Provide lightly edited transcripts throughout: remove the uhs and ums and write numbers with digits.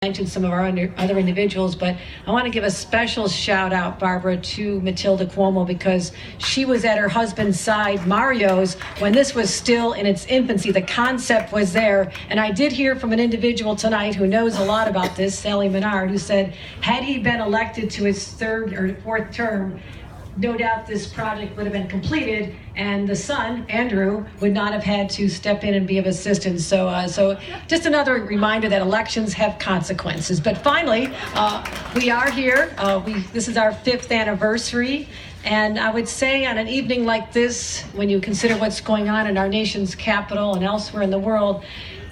mentioned some of our other individuals, but I want to give a special shout out, Barbara, to Matilda Cuomo, because she was at her husband's side, Mario's, when this was still in its infancy. The concept was there, and I did hear from an individual tonight who knows a lot about this, Sally Menard, who said, had he been elected to his third or fourth term, no doubt this project would have been completed, and the son, Andrew, would not have had to step in and be of assistance. So just another reminder that elections have consequences. But finally, we are here. This is our 5th anniversary. And I would say on an evening like this, when you consider what's going on in our nation's capital and elsewhere in the world,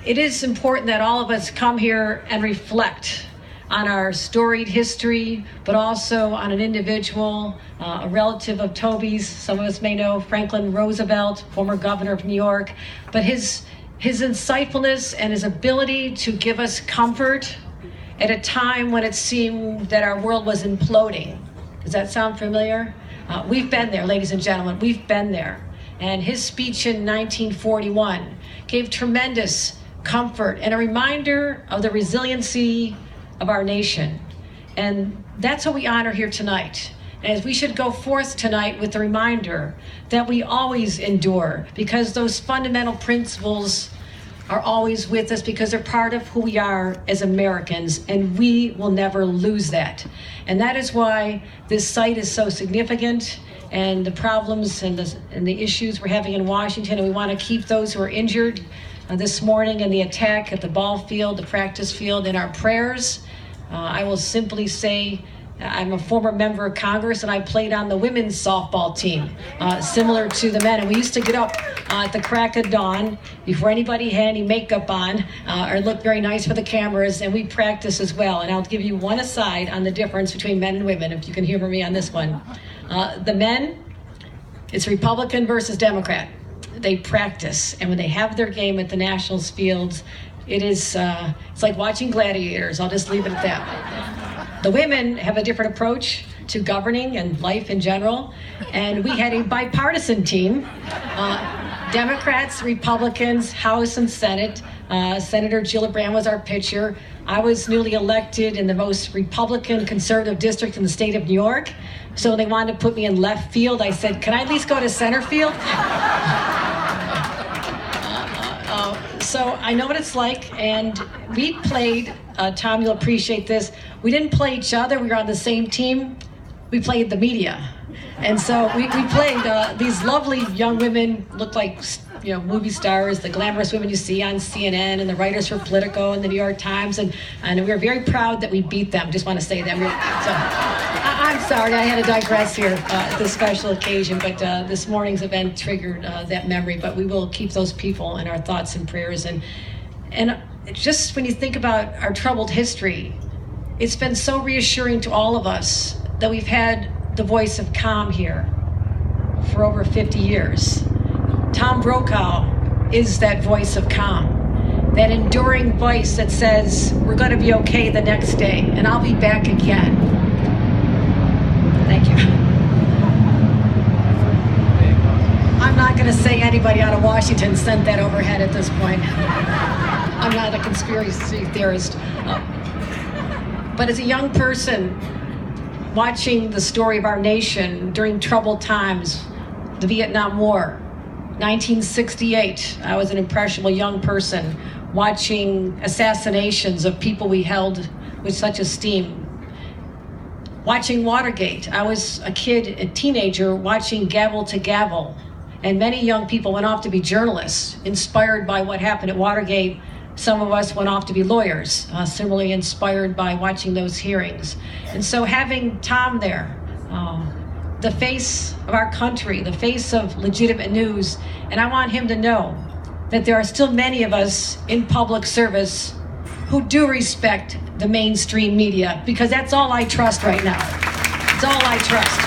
it is important that all of us come here and reflect on our storied history, but also on an individual, a relative of Toby's. Some of us may know Franklin Roosevelt, former governor of New York, but his insightfulness and his ability to give us comfort at a time when it seemed that our world was imploding. Does that sound familiar? We've been there, ladies and gentlemen, we've been there. And his speech in 1941 gave tremendous comfort and a reminder of the resiliency of our nation. And that's what we honor here tonight. As we should go forth tonight with the reminder that we always endure, because those fundamental principles are always with us, because they're part of who we are as Americans, and we will never lose that. And that is why this site is so significant, and the problems and the issues we're having in Washington, and we want to keep those who are injured this morning in the attack at the ball field, the practice field, in our prayers. I will simply say I'm a former member of Congress, and I played on the women's softball team, similar to the men. And we used to get up at the crack of dawn before anybody had any makeup on or looked very nice for the cameras, and we practice as well. And I'll give you one aside on the difference between men and women, if you can humor me on this one. The men, it's Republican versus Democrat. They practice, and when they have their game at the Nationals fields, it's like watching gladiators. I'll just leave it at that. The women have a different approach to governing and life in general, and we had a bipartisan team, Democrats, Republicans, House and Senate. Senator Gillibrand was our pitcher. I was newly elected in the most Republican conservative district in the state of New York, so they wanted to put me in left field. I said, can I at least go to center field? So I know what it's like, and we played, Tom, you'll appreciate this, we didn't play each other, we were on the same team, we played the media. And so we played these lovely young women, looked like movie stars, the glamorous women you see on CNN, and the writers for Politico and the New York Times, and we were very proud that we beat them. Just want to say that. I'm sorry, I had to digress here at this special occasion, but this morning's event triggered that memory. But we will keep those people in our thoughts and prayers. And just when you think about our troubled history, it's been so reassuring to all of us that we've had the voice of calm here for over 50 years. Tom Brokaw is that voice of calm, that enduring voice that says, we're going to be okay the next day, and I'll be back again. Thank you. I'm not going to say anybody out of Washington sent that overhead at this point. I'm not a conspiracy theorist. But as a young person, watching the story of our nation during troubled times, the Vietnam War, 1968, I was an impressionable young person watching assassinations of people we held with such esteem. Watching Watergate, I was a kid, a teenager, watching Gavel to Gavel. And many young people went off to be journalists, inspired by what happened at Watergate. Some of us went off to be lawyers, similarly inspired by watching those hearings. And so having Tom there, the face of our country, the face of legitimate news, and I want him to know that there are still many of us in public service who do respect the mainstream media, because that's all I trust right now. It's all I trust.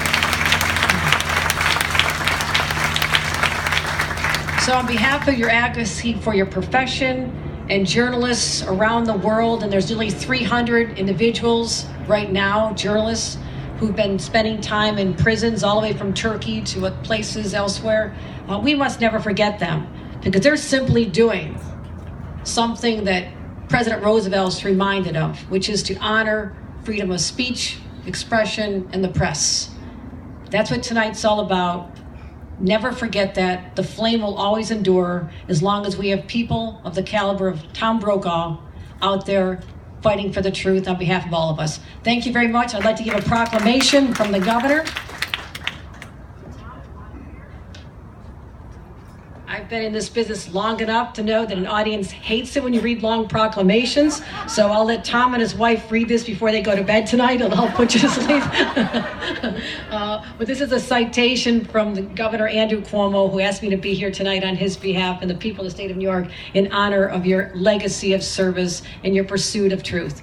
So on behalf of your advocacy for your profession and journalists around the world, and there's nearly 300 individuals right now, journalists, who've been spending time in prisons all the way from Turkey to places elsewhere, we must never forget them, because they're simply doing something that President Roosevelt reminded of, which is to honor freedom of speech, expression, and the press. That's what tonight's all about. Never forget that. The flame will always endure as long as we have people of the caliber of Tom Brokaw out there fighting for the truth on behalf of all of us. Thank you very much. I'd like to give a proclamation from the governor. I've been in this business long enough to know that an audience hates it when you read long proclamations. So I'll let Tom and his wife read this before they go to bed tonight, and I'll put you to sleep. But this is a citation from the Governor Andrew Cuomo, who asked me to be here tonight on his behalf and the people of the state of New York in honor of your legacy of service and your pursuit of truth.